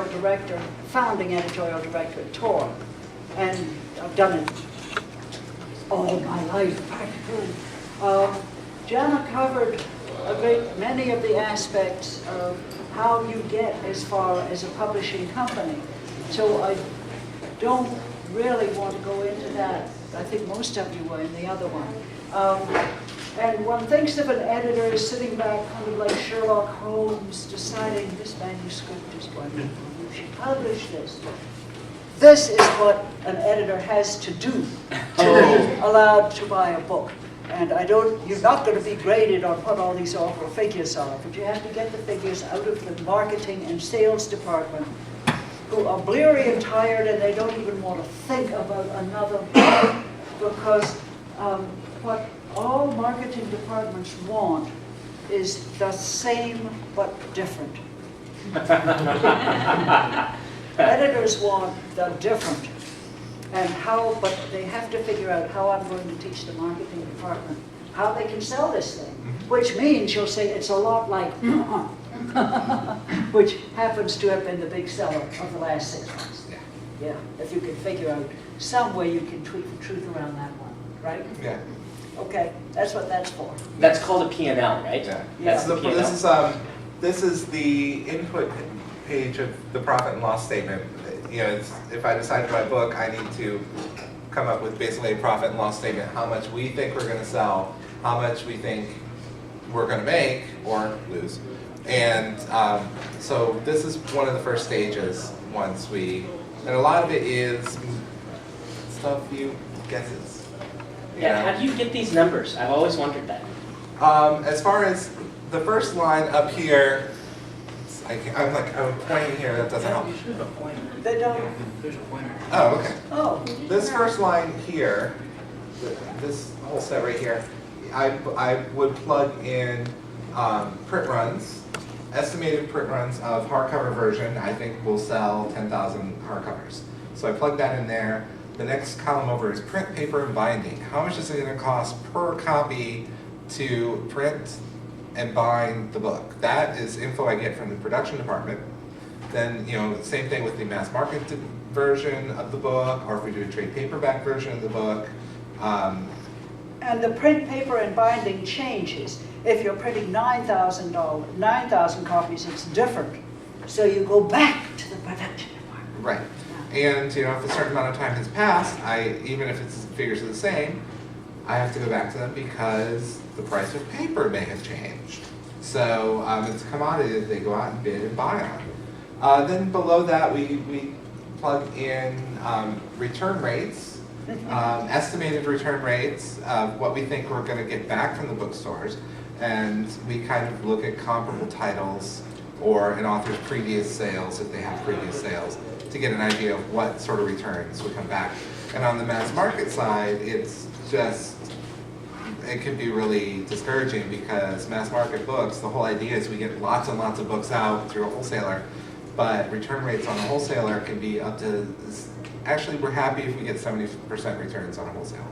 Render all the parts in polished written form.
director, founding editorial director at Tor, and I've done it all my life practically. Jenna covered a great many of the aspects of how you get as far as a publishing company. So I don't really want to go into that. I think most of you were in the other one. And one thinks of an editor as sitting back kind of like Sherlock Holmes, deciding this manuscript is wonderful, you should publish this. This is what an editor has to do to be allowed to buy a book. And you're not going to be graded on what all these awful figures are, but you have to get the figures out of the marketing and sales department, who are bleary and tired, and they don't even want to think about another book, because what all marketing departments want is the same but different. Editors want the different. And but they have to figure out how I'm going to teach the marketing department how they can sell this thing, which means you'll say it's a lot like, which happens to have been the big seller of the last 6 months. Yeah, if you can figure out some way you can tweak the truth around that one, right? Yeah. Okay, that's what that's for. That's called a P&L, right? Yeah. That's the P&L. This is the input page of the profit and loss statement. You know, if I decide to write a book, I need to come up with basically a profit and loss statement, how much we think we're going to sell, how much we think we're going to make or lose. And so this is one of the first stages and a lot of it is stuff you guesses. Yeah, how do you get these numbers? I've always wondered that. As far as the first line up here, I'm pointing here, that doesn't help. You should have a pointer. They don't. There's a pointer. Oh, okay. Oh. This first line here, this whole set right here, I would plug in print runs, estimated print runs of hardcover version. I think we'll sell 10,000 hardcovers. So I plug that in there. The next column over is print, paper, and binding. How much is it going to cost per copy to print and bind the book? That is info I get from the production department. Then, you know, same thing with the mass market version of the book, or if we do a trade paperback version of the book. And the print, paper, and binding changes. If you're printing 9,000 copies, it's different. So you go back to the production department. Right. And, you know, if a certain amount of time has passed, even if its figures are the same, I have to go back to them because the price of paper may have changed. So it's a commodity that they go out and bid and buy on. Then below that, we plug in return rates, estimated return rates, what we think we're going to get back from the bookstores, and we kind of look at comparable titles or an author's previous sales, if they have previous sales, to get an idea of what sort of returns would come back. And on the mass market side, it's just, it can be really discouraging because mass market books, the whole idea is we get lots and lots of books out through a wholesaler, but return rates on a wholesaler can be up to, actually we're happy if we get 70% returns on a wholesale.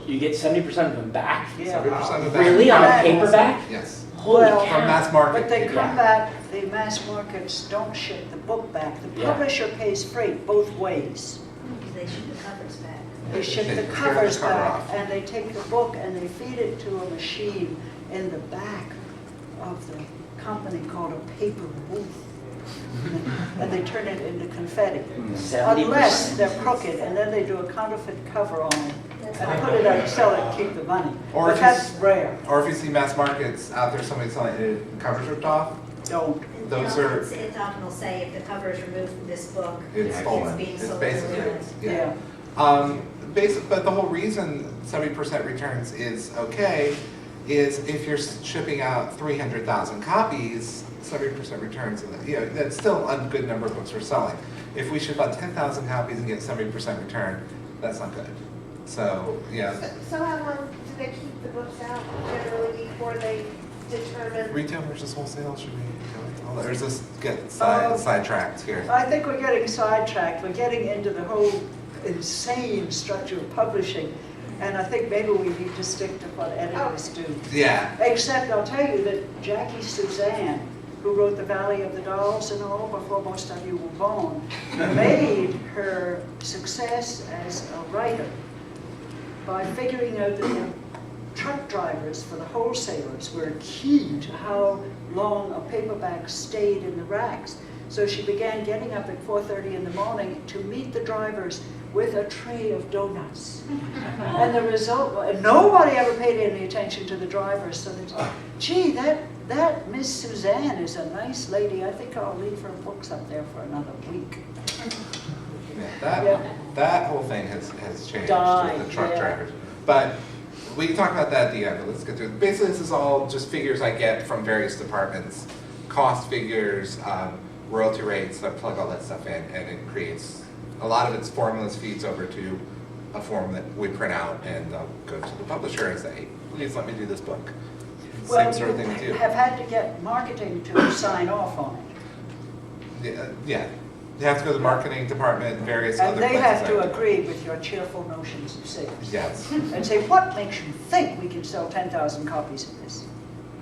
You get 70% of them back? Yeah. 70% of them back. Really? On a paperback? Yes. Holy cow. From mass market. But they come back, the mass markets don't ship the book back. The publisher pays freight both ways. They ship the covers back. They ship the covers back, and they take the book and they feed it to a machine in the back of the company called a paper booth. And they turn it into confetti. 70%. Unless they're crooked, and then they do a counterfeit cover on it and put it out and sell it and keep the money. Or But if that's rare. Or if you see mass markets out there, somebody selling it, covers ripped off, Don't. those are, It often will say if the cover is removed from this book, it's stolen. being It's sold. basically, Yeah. But the whole reason 70% returns is okay is if you're shipping out 300,000 copies, 70% returns, that's still a good number of books we're selling. If we ship out 10,000 copies and get 70% return, that's not good. So, yeah. So how long do they keep the books out generally before they determine? Retail versus wholesale, should we, or is this get sidetracked here? I think we're getting sidetracked. We're getting into the whole insane structure of publishing. And I think maybe we need to stick to what editors do. Yeah. Except I'll tell you that Jackie Suzanne who wrote The Valley of the Dolls and all before most of you were born, made her success as a writer by figuring out that the truck drivers for the wholesalers were key to how long a paperback stayed in the racks. So she began getting up at 4:30 in the morning to meet the drivers with a tray of donuts. And the result, and nobody ever paid any attention to the drivers, so they said, gee, that Miss Suzanne is a nice lady. I think I'll leave her books up there for another week. Yeah, that whole thing has changed Died, with the truck yeah. drivers. But we can talk about that at the end, but let's get through it. Basically, this is all just figures I get from various departments, cost figures, royalty rates. I plug all that stuff in, and it creates a lot of its formulas feeds over to a form that we print out, and I'll go to the publisher and say, please let me do this book. Same sort of thing with you. Have had to get marketing to sign off on it. Yeah. You have to go to the marketing department, various And other they places. have to agree with your cheerful notions of sales. Yes. And say, what makes you think we can sell 10,000 copies of this?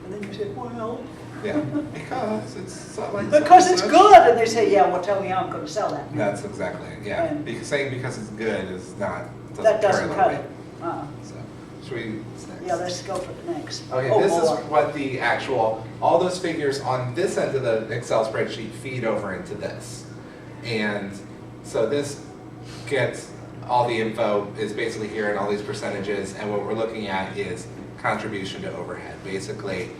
And then you say, well, Yeah, because it's like because it's good. And they say, yeah, well, tell me how I'm going to sell that. That's exactly it. Yeah. And- Saying because it's good is not. That doesn't carry cut the it. weight. So, should we? Yeah, let's go for the next. Okay, Oh, this more. is what the actual, all those figures on this end of the Excel spreadsheet feed over into this. And so this gets all the info is basically here and all these percentages, and what we're looking at is contribution to overhead. Basically,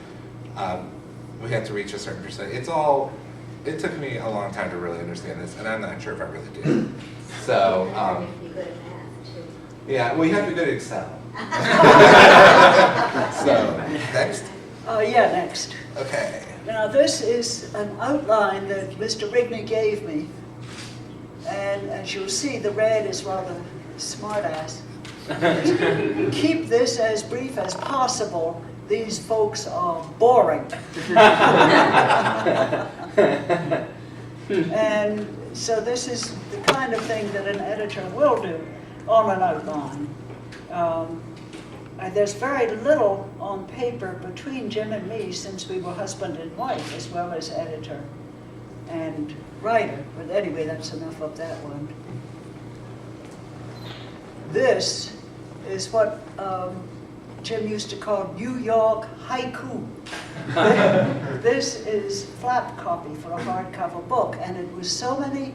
we have to reach a certain percent. It took me a long time to really understand this, and I'm not sure if I really did. So, You have to be good at math, too. yeah, well, you have to be good at Excel. So, next. Yeah, next. Okay. Now, this is an outline that Mr. Rigney gave me. And as you'll see, the red is rather smart-ass. Keep this as brief as possible. These folks are boring. And so this is the kind of thing that an editor will do on an outline. And there's very little on paper between Jim and me since we were husband and wife, as well as editor and writer. But anyway, that's enough of that one. This is what Jim used to call New York haiku. This is flap copy for a hardcover book, and it was so many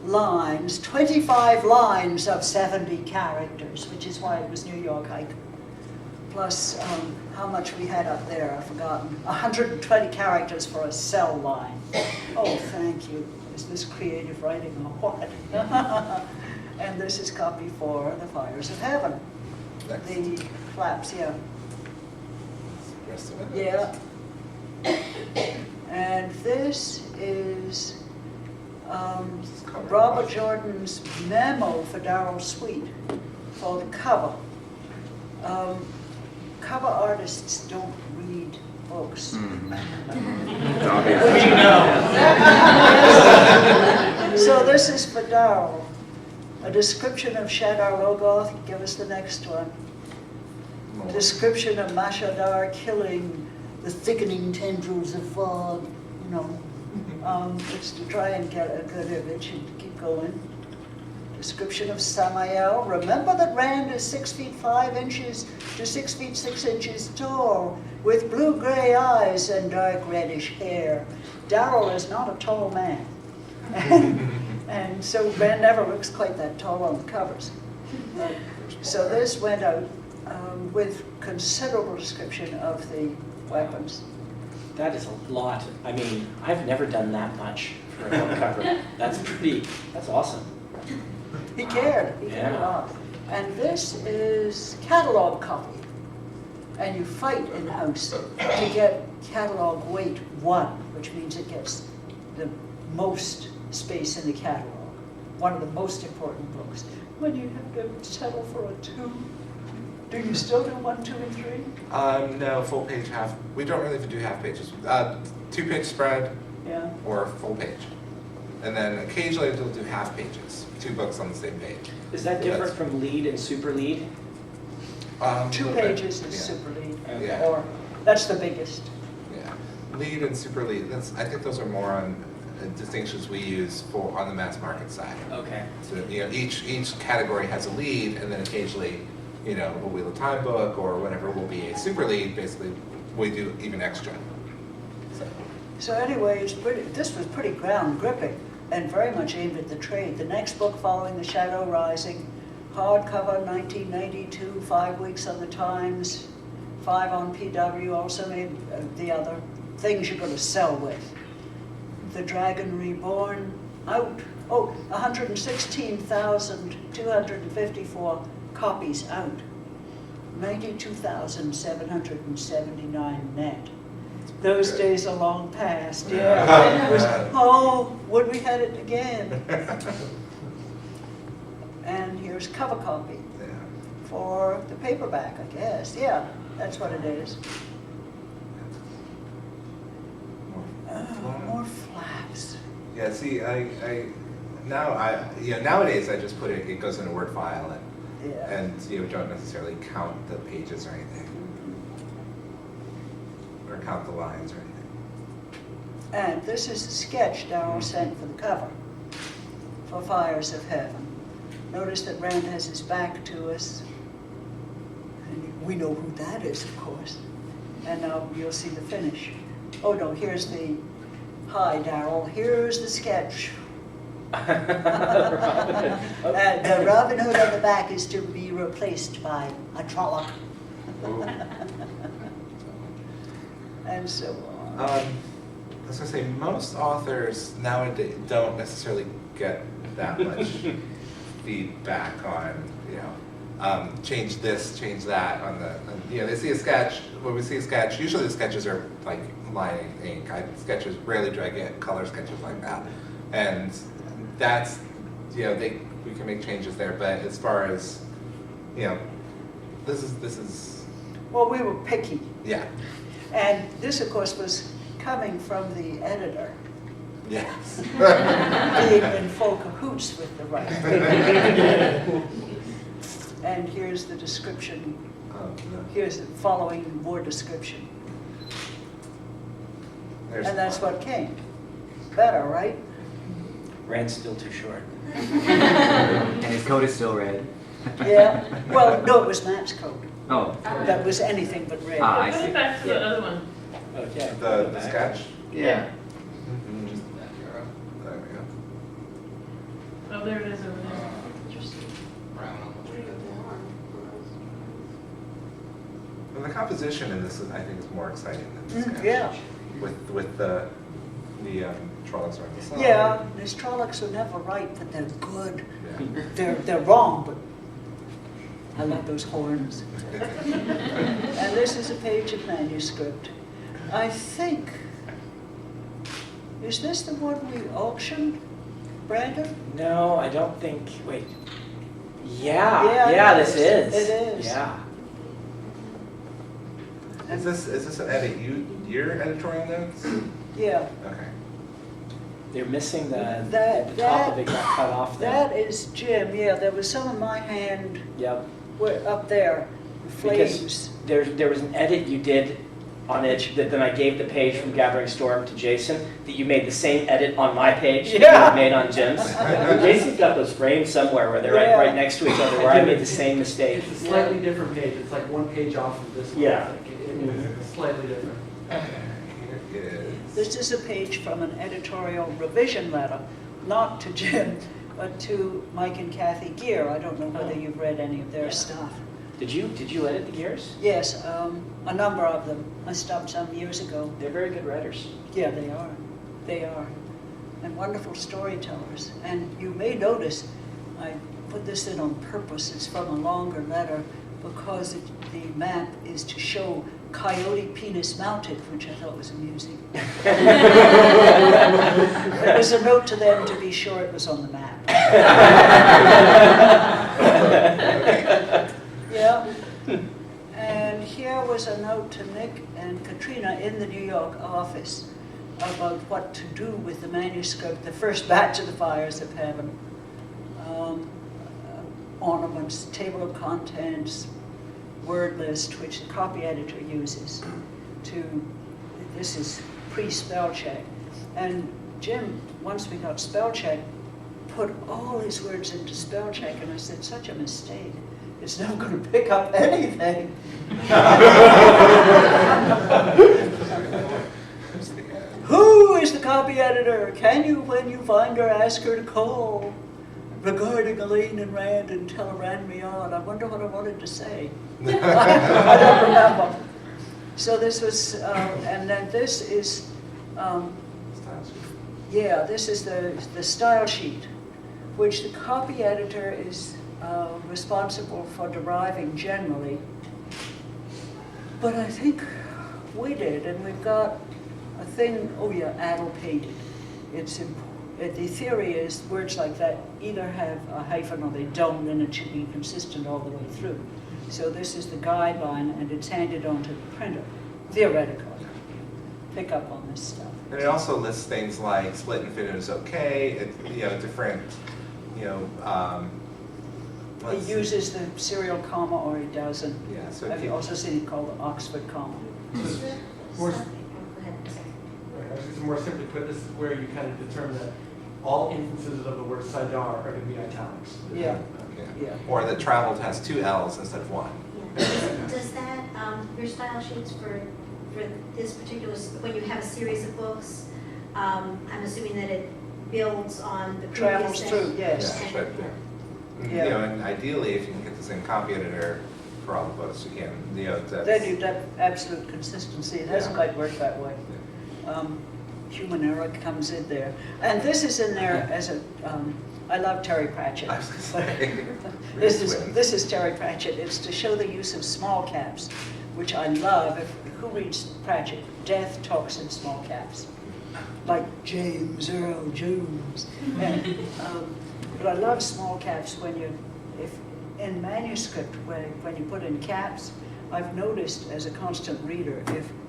lines, 25 lines of 70 characters, which is why it was New York haiku. Plus how much we had up there, I've forgotten. 120 characters for a cell line. Oh, thank you. Is this creative writing or what? And this is copy for The Fires of Heaven. Next. The flaps, yeah. Rest of it. Yeah. And this is Robert Jordan's memo for Dauro Sweet for the cover. Cover artists don't read books. So this is for Dauro. A description of Shadar Logoth. Give us the next one. A description of Mashadar killing the thickening tendrils of fog. You know, it's to try and get a good image and keep going. Description of Samael. Remember that Rand is 6 feet 5 inches to 6 feet 6 inches tall, with blue-gray eyes and dark reddish hair. Dauro is not a tall man. And so Rand never looks quite that tall on the covers. So this went out with considerable description of the weapons. That is a lot. I mean, I've never done that much for a book cover. That's awesome. He cared. He cared a Yeah. lot. And this is catalog copy. And you fight in-house to get catalog weight 1, which means it gets the most space in the catalog. One of the most important books. When you have to settle for a 2, do you still do 1, 2, and 3? No, full page, half. We don't really do half pages. 2-page spread Yeah. or full page. And then occasionally we'll do half pages, 2 books on the same page. Is that different from lead and super lead? 2 little bit, pages is yeah. super lead. Yeah. Or that's the biggest. Yeah. lead and super lead, I think those are more on distinctions we use for on the mass market side. Okay. So each category has a lead, and then occasionally, a Wheel of Time book or whatever will be a super lead. Basically, we do even extra. So anyway, this was pretty ground gripping and very much aimed at the trade. The next book following The Shadow Rising, hardcover 1992, 5 weeks on the Times, 5 on PW, also made the other things you're going to sell with. The Dragon Reborn, out. 116,254 copies out. 92,779 net. Those days are long past, yeah. It was, would we had it again? And here's cover copy for the paperback, I guess. Yeah, that's what it is. More flaps. Yeah, see, nowadays I just put it goes in a Word file and don't necessarily count the pages or anything. Or count the lines or anything. And this is a sketch Dauro sent for the cover for Fires of Heaven. Notice that Rand has his back to us. And we know who that is, of course. And now you'll see the finish. Oh no, here's the, hi Daryl, here's the sketch. And the Robin Hood on the back is to be replaced by a Trolloc. And so on. I was going to say, most authors nowadays don't necessarily get that much feedback on, change this, change that on the, they see a sketch. When we see a sketch, usually the sketches are like line ink. Sketches, rarely do I get color sketches like that. And that's, we can make changes there, but as far as, this is. Well, we were picky. Yeah. And this, of course, was coming from the editor. Yes. Being in full cahoots with the writer. And here's the description. Here's the following more description. And that's what came. Better, right? Rand's still too short. And his coat is still red. Yeah. Well, no, it was Matt's coat. Oh. That was anything but red. Ah, I Put see. it back to the other one. Okay. The sketch? Yeah. There we go. Oh, there it is over there. And the composition in this, I think, is more exciting than the sketch. Yeah. With the Trollocs around the side. Yeah, these Trollocs are never right, but they're good. Yeah. They're wrong, but I love those horns. And this is a page of manuscript. I think, is this the one we auctioned, Brandon? No, I don't think, wait. Yeah, this is. It is. Yeah. Is this an edit? Your editorial notes? Yeah. Okay. They're missing the That top of it got cut off there. That is Jim, yeah, there was some in my hand Yep. up there, Because flames. there was an edit you did on it that then I gave the page from Gathering Storm to Jason, that you made the same edit on my page that you Yeah. had made on Jim's. Jason's got those frames somewhere where they're right next to each other where I made the same mistake. It's a slightly different page. It's like one page off of this one. Yeah. I think. It's slightly different. Here it is. This is a page from an editorial revision letter, not to Jim, but to Mike and Kathy Gear. I don't know whether you've read any of their stuff. Did you edit the gears? Yes, a number of them. I stopped some years ago. They're very good writers. Yeah, they are. They are. And wonderful storytellers. And you may notice, I put this in on purpose, it's from a longer letter, because the map is to show coyote penis mounted, which I thought was amusing. It was a note to them to be sure it was on the map. Yeah. And here was a note to Nick and Katrina in the New York office about what to do with the manuscript, the first batch of the Fires of Heaven. Ornaments, table of contents, word list, which the copy editor uses to, this is pre-spell check. And Jim, once we got spell check, put all his words into spell check, and I said, such a mistake. It's not going to pick up anything. Who is the copy editor? Can you, when you find her, ask her to call? Regarding Elaine and Rand and tell her Rand me on. I wonder what I wanted to say. I don't remember. So this was, and then this is, yeah, this is the style sheet, which the copy editor is responsible for deriving generally. But I think we did, and we've got a thing, oh yeah, Adel painted. The theory is words like that either have a hyphen or they don't, and it should be consistent all the way through. So this is the guideline, and it's handed on to the printer, theoretically. Pick up on this stuff. And it also lists things like split infinitive is okay, different, It uses the serial comma or it doesn't. Yeah, so I've also seen it called the Oxford comma. More, Go ahead. I was just more simply put, this is where you kind of determine that all instances of the word Sidar are going to be italics. Yeah. yeah. Or that traveled has 2 L's instead of 1. Yeah. Does that, your style sheets for this particular, when you have a series of books, I'm assuming that it builds on the previous Travels set? through, yes. Yeah, Yeah. And ideally, if you can get the same copy editor for all the books, you can. That's, Then you've got absolute consistency. It hasn't quite worked that way. Human error comes in there. And this is in there as a, I love Terry Pratchett. I was gonna say, This is Terry Pratchett. It's to show the use of small caps, which I love. Who reads Pratchett? Death talks in small caps, like James Earl Jones. And, but I love small caps when if in manuscript, when you put in caps, I've noticed as a constant reader,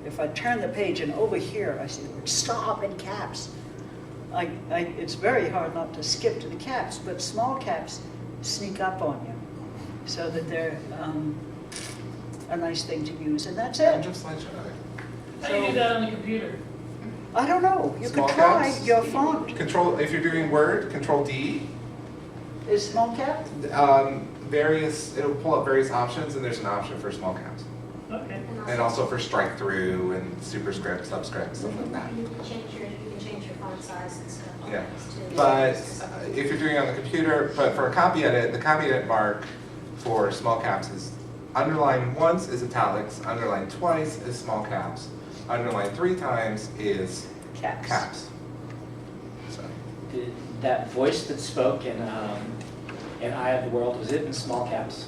if I turn the page and over here I see the word stop in caps, it's very hard not to skip to the caps, but small caps sneak up on you so that they're a nice thing to use, and that's it. just like How do you do that on the computer? I don't know. You Small could try caps? your font. Control, if you're doing Word, Control D. Is small cap? It'll pull up various options, and there's an option for small caps. Okay. And also for strike through and superscript, subscript, stuff like that. You can change your font size and stuff like Yeah. this too. But if you're doing it on the computer, but for a copy edit, the copy edit mark for small caps is underline once is italics, underline twice is small caps, underline 3 times is caps. So. Did that voice that spoke in Eye of the World, was it in small caps?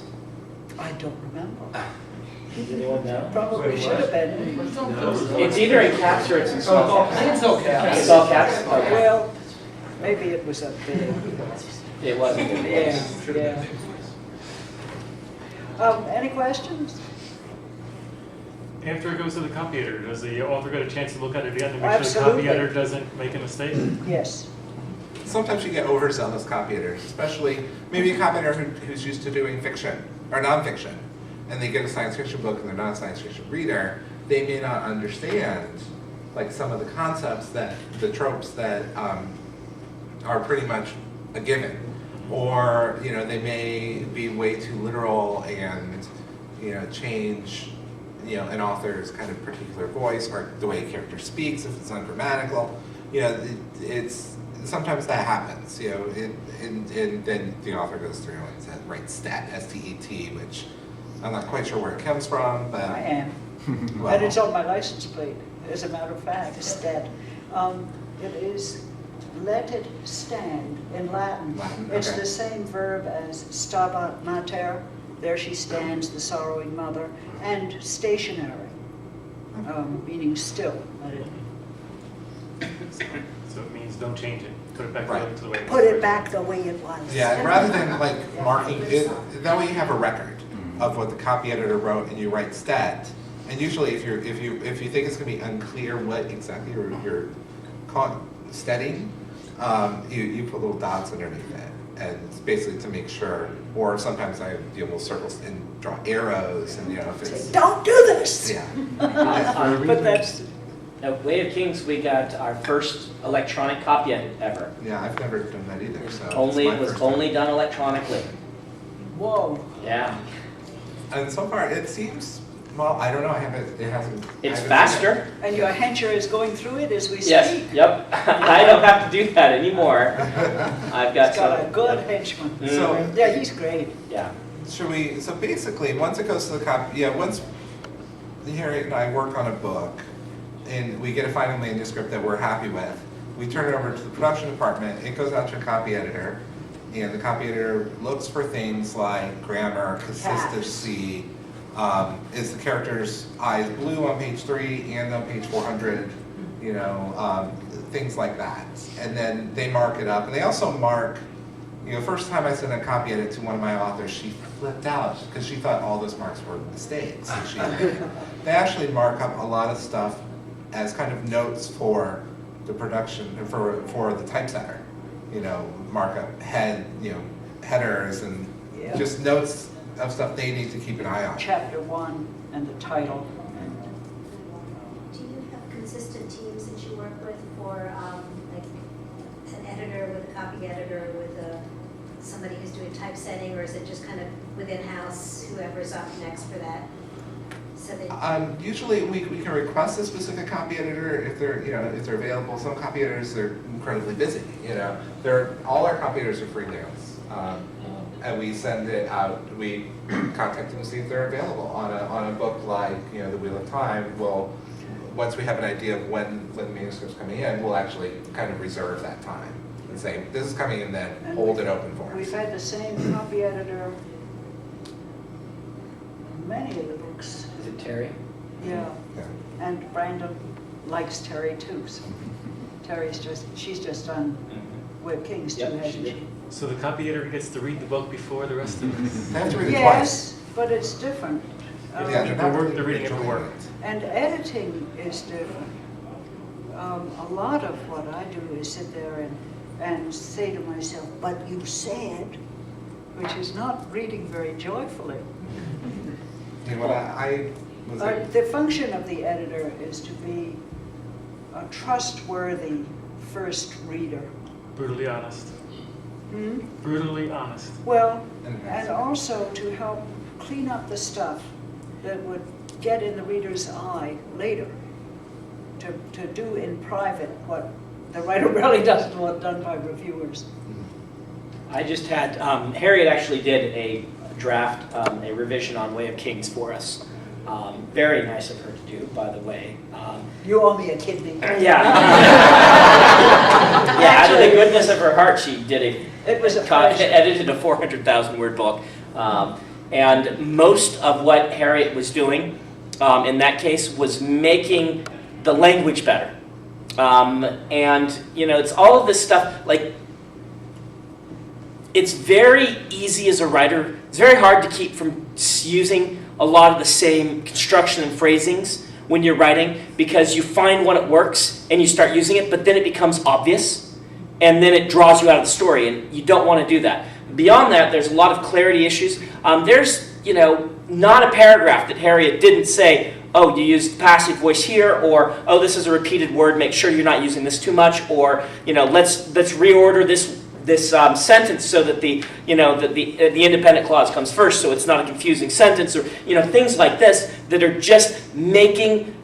I don't remember. Does anyone know? Probably should have been. It's either in caps or it's in small caps. It's okay. It's all caps? Okay. Well, maybe it was a big. It wasn't. Yeah. Any questions? After it goes to the copy editor, does the author get a chance to look at it again to make sure the copy editor doesn't make a mistake? Yes. Sometimes you get overzealous copy editors, especially maybe a copy editor who's used to doing fiction or nonfiction, and they get a science fiction book and they're not a science fiction reader. They may not understand like some of the concepts the tropes that are pretty much a given, or they may be way too literal and change an author's kind of particular voice or the way a character speaks if it's ungrammatical. It's sometimes that happens. And then the author goes through and writes stat, S-T-E-T, which I'm not quite sure where it comes from, but I am. well, And it's on my license plate, as a matter of fact, stat. It is let it stand in Latin. Latin, It's okay. the same verb as stabat mater, there she stands, the sorrowing mother, and stationary, meaning still. So it means don't change it. Put it back Right. to the way it was. Put it back the way it was. yeah, rather than like marking it, that way you have a record of what the copy editor wrote, and you write stat. And usually, if you think it's going to be unclear what exactly you're studying, you put little dots underneath it, and it's basically to make sure. Or sometimes I deal with circles and draw arrows, and if it's Don't do this! yeah. But that's, At Way of Kings, we got our first electronic copy edit ever. Yeah, I've never done that either, so. it's Only, my it was first time. only done electronically. Whoa. Yeah. And so far, it seems, well, I don't know, it hasn't. It's I haven't seen faster. And your hencher is going through it as we speak? Yes, yep. I don't have to do that anymore. I've got He's got a some. good henchman. Mhm. So- Yeah, he's great. Yeah. Should we, so basically, once it goes to the copy, yeah, once Harriet and I work on a book, and we get a final manuscript that we're happy with, we turn it over to the production department, it goes out to a copy editor, and the copy editor looks for things like grammar, consistency, is the character's eyes blue on page 3 and on page 400, you know, things like that. And then they mark it up, and they also mark, you know, first time I sent a copy edit to one of my authors, she flipped out because she thought all those marks were mistakes. They actually mark up a lot of stuff as kind of notes for the production, for the typesetter. You know, mark up headers and Yeah. just notes of stuff they need to keep an eye on. Chapter 1 and the title. Do you have consistent teams that you work with for, like, an editor with a copy editor with somebody who's doing typesetting, or is it just kind of within-house, whoever's up next for that? So that, Usually we can request a specific copy editor if they're available. Some copy editors are incredibly busy. You know, all our copy editors are freelance, and we send it out. We contact them to see if they're available on a book like The Wheel of Time. Once we have an idea of when the manuscript's coming in, we'll actually kind of reserve that time and say this is coming in, then And hold it open for us. We've had the same copy editor on many of the books. Is it Terry? Yeah. Yeah. And Brandon likes Terry too, so she's just done Way of Kings too, Yep, she hasn't did. she? So the copy editor gets to read the book before the rest of us? They have to read it twice. Yes, but it's different. Yeah, they're not They're reading it for work. And editing is different. A lot of what I do is sit there and say to myself, but you said, which is not reading very joyfully. You know what I was like, The function of the editor is to be a trustworthy first reader. Brutally honest. Hmm? Brutally honest. Well, And- and also to help clean up the stuff that would get in the reader's eye later, to do in private what the writer really doesn't want done by reviewers. I just had, Harriet actually did a draft, a revision on Way of Kings for us. Very nice of her to do, by the way. You owe me a kidney. Yeah. Yeah, out of the goodness of her heart, she did It was a pleasure. edited a 400,000 word book. And most of what Harriet was doing in that case was making the language better. And, it's all of this stuff, like, it's very easy as a writer, it's very hard to keep from using a lot of the same construction and phrasings when you're writing, because you find what it works and you start using it, but then it becomes obvious, and then it draws you out of the story, and you don't want to do that. Beyond that, there's a lot of clarity issues. There's, not a paragraph that Harriet didn't say, oh, you used passive voice here, or, oh, this is a repeated word, make sure you're not using this too much, or, let's reorder this sentence so that the independent clause comes first, so it's not a confusing sentence, or things like this that are just making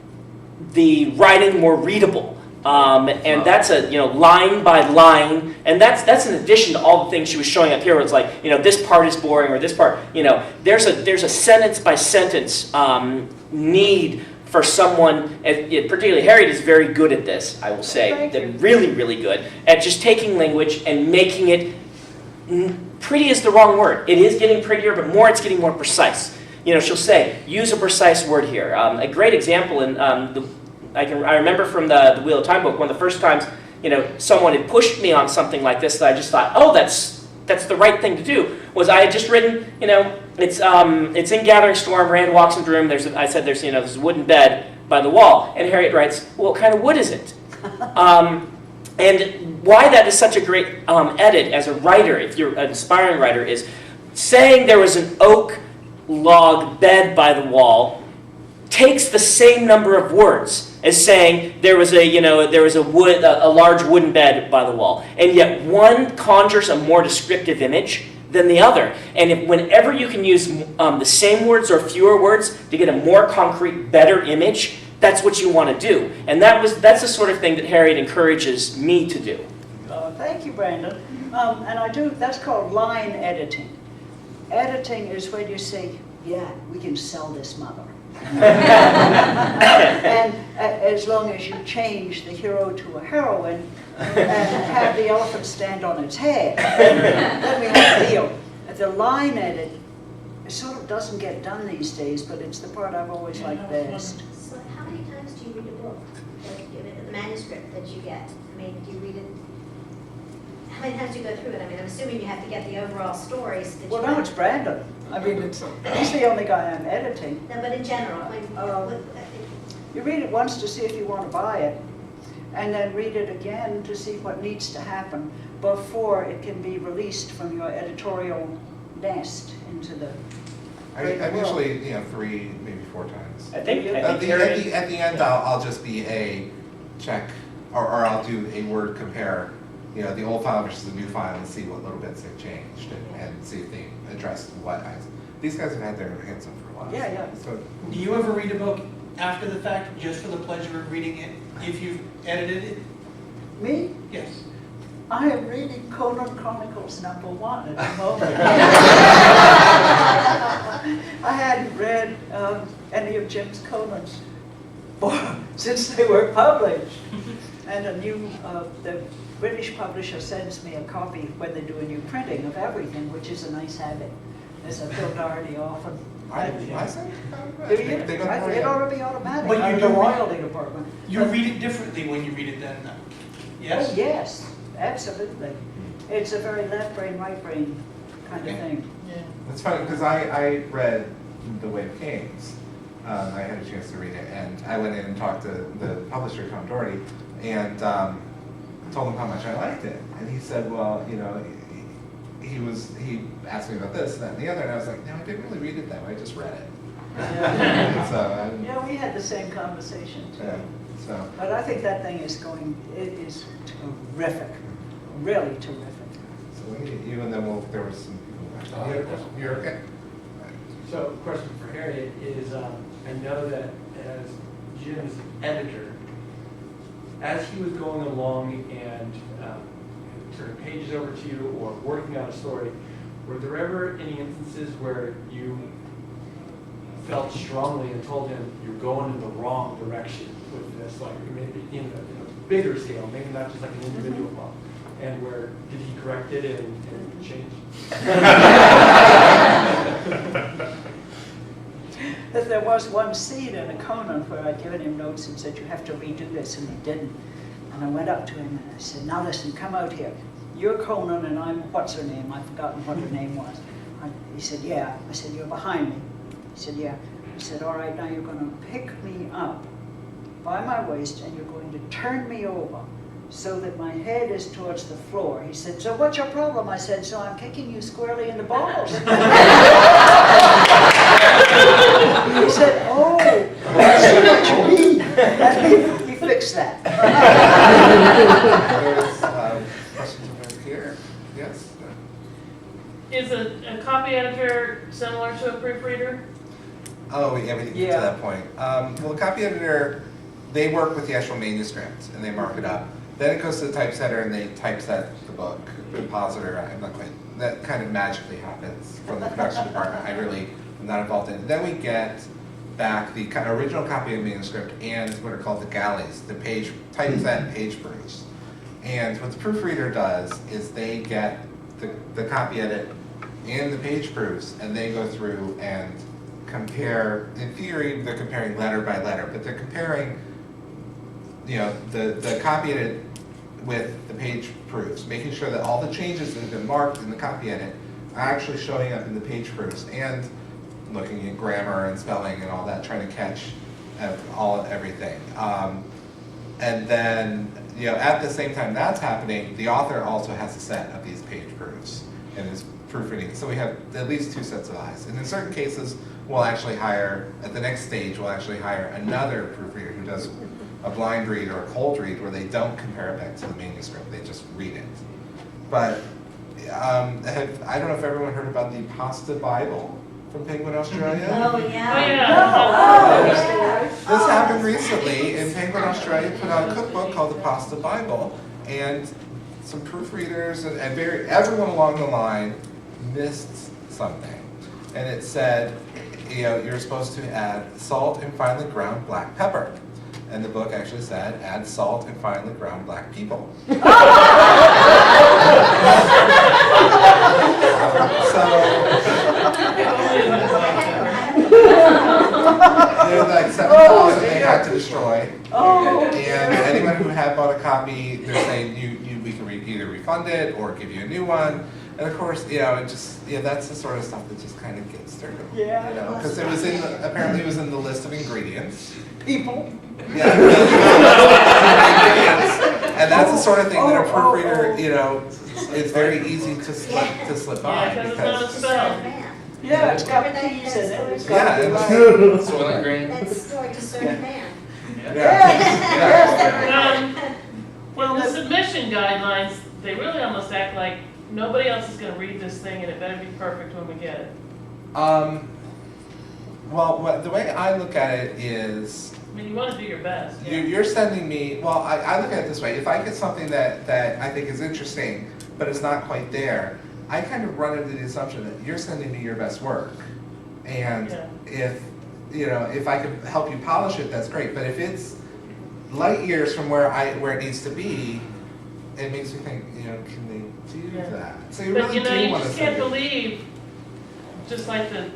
the writing more readable. And that's a line by line, and that's in addition to all the things she was showing up here. Where it's like this part is boring, or this part there's a sentence by sentence need for someone. Particularly Harriet is very good at this. I will say they're really, really good at just taking language and making it pretty is the wrong word. It is getting prettier, but it's getting more precise. She'll say use a precise word here. A great example in I remember from the Wheel of Time book, one of the first times, someone had pushed me on something like this that I just thought, oh, that's the right thing to do, was I had just written, it's in Gathering Storm, Rand walks into the room, there's this wooden bed by the wall, and Harriet writes, well, what kind of wood is it? And why that is such a great edit as a writer, if you're an aspiring writer, is saying there was an oak log bed by the wall takes the same number of words as saying there was a large wooden bed by the wall, and yet one conjures a more descriptive image than the other. And whenever you can use the same words or fewer words to get a more concrete, better image, that's what you want to do. And that's the sort of thing that Harriet encourages me to do. Thank you, Brandon. And that's called line editing. Editing is when you say, yeah, we can sell this mother. And as long as you change the hero to a heroine and have the elephant stand on its head, then we have a deal. The line edit sort of doesn't get done these days, but it's the part I've always liked best. So how many times do you read a book, like the manuscript that you get? I mean, do you read it? How many times do you go through it? I mean, I'm assuming you have to get the overall stories. Well, now it's Brandon. I mean, he's the only guy I'm editing. No, but in general, like, You read it once to see if you want to buy it, and then read it again to see what needs to happen before it can be released from your editorial nest into the great I'm world. usually 3, maybe 4 times. I think At Harriet, the end, I'll just be a check, or I'll do a word compare. The old file versus the new file, and see what little bits have changed, and see if they addressed what these guys have had their hands on for a while. Yeah. So, Do you ever read a book after the fact, just for the pleasure of reading it, if you've edited it? Me? Yes. I am reading Conan Chronicles #1 at the moment. I hadn't read any of James Conan's since they were published. And the British publisher sends me a copy when they do a new printing of everything, which is a nice habit, as I've told already often. I say? Do you? It ought to be automatic. But you out of do the read- royalty department. You read it differently when you read it then, yes? Oh, yes, absolutely. It's a very left brain, right brain kind of thing. Yeah. It's funny because I read The Way of Kings. I had a chance to read it, and I went in and talked to the publisher, Tom Doherty, and told him how much I liked it. And he said, well, he asked me about this, that, and the other, and I was like, no, I didn't really read it that way, I just read it. Yeah, we had the same conversation too. Yeah, so. But I think that thing it is terrific, really terrific. So let me get you, and then there was some people. You had a question? You're okay? So, question for Harriet is, I know that as Jim's editor, as he was going along and turning pages over to you or working out a story, were there ever any instances where you felt strongly and told him you're going in the wrong direction with this, like maybe in a bigger scale, maybe not just like an individual plot, and where did he correct it and change? That there was one scene in a Conan where I'd given him notes and said, you have to redo this, and he didn't. And I went up to him and I said, now listen, come out here. You're Conan and I'm, what's her name? I've forgotten what her name was. He said, yeah. I said, you're behind me. He said, yeah. He said, all right, now you're going to pick me up by my waist and you're going to turn me over so that my head is towards the floor. He said, so what's your problem? I said, so I'm kicking you squarely in the balls. He said, oh, I see what you mean. And he fixed that. There's questions over here. Yes? Is a copy editor similar to a proofreader? Oh, yeah, we didn't get to that point. Well, the copy editor, they work with the actual manuscript and they mark it up. Then it goes to the typesetter and they typeset the book, compositor. I'm not quite, that kind of magically happens from the production department. I really am not involved in it. Then we get back the original copy of the manuscript and what are called the galleys, the page, typeset page proofs. And what the proofreader does is they get the copy edit and the page proofs and they go through and compare, in theory, they're comparing letter by letter, but they're comparing, the copy edit with the page proofs, making sure that all the changes that have been marked in the copy edit are actually showing up in the page proofs, and looking at grammar and spelling and all that, trying to catch everything. And then, at the same time that's happening, the author also has a set of these page proofs and is proofreading. So we have at least 2 sets of eyes. And in certain cases, we'll actually hire, at the next stage, we'll actually hire another proofreader who does a blind read or a cold read where they don't compare it back to the manuscript, they just read it. But I don't know if everyone heard about the Pasta Bible from Penguin, Australia? Oh, yeah. Oh, yeah. This happened recently, and Penguin Australia put out a cookbook called the Pasta Bible, and some proofreaders and everyone along the line missed something. And it said, you're supposed to add salt and finely ground black pepper. And the book actually said, add salt and finely ground black people. There's like 7,000 they had to destroy. And anyone who had bought a copy, they're saying we can either refund it or give you a new one. And of course, that's the sort of stuff that just kind of gets through. Yeah. Because it was apparently it was in the list of ingredients. People. Yeah. And that's the sort of thing that a proofreader, it's very easy to slip by. Yeah, because it's not a spell. Yeah, it's got peas in it. It's got Yeah, to be it's- right. Soylent Green. That's story to certain man. Well, the submission guidelines, they really almost act like nobody else is going to read this thing and it better be perfect when we get it. Well, the way I look at it is, I mean, you want to do your best. Yeah. you're sending me, well, I look at it this way. If I get something that I think is interesting, but it's not quite there, I kind of run into the assumption that you're sending me your best work. And if I can help you polish it, that's great. But if it's light years from where it needs to be, it makes me think, can they do that? So you But really you do want to just can't believe, just like the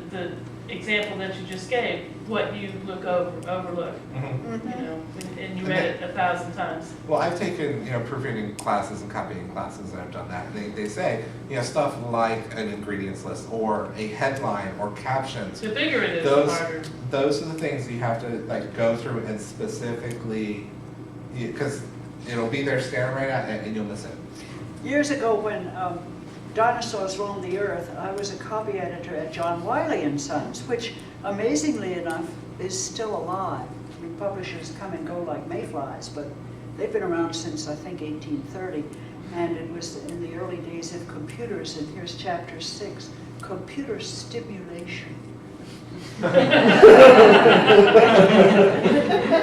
example that you just gave, what you overlook. And you read it 1,000 times. Well, I've taken proofreading classes and copying classes, and I've done that. They say stuff like an ingredients list or a headline or captions. The bigger it is, the harder. Those are the things you have to go through and specifically, because it'll be there staring right at it and you'll miss it. Years ago, when dinosaurs roamed the earth, I was a copy editor at John Wiley & Sons, which, amazingly enough, is still alive. I mean, publishers come and go like mayflies, but they've been around since, I think, 1830. And it was in the early days of computers, and here's chapter 6, computer stimulation. It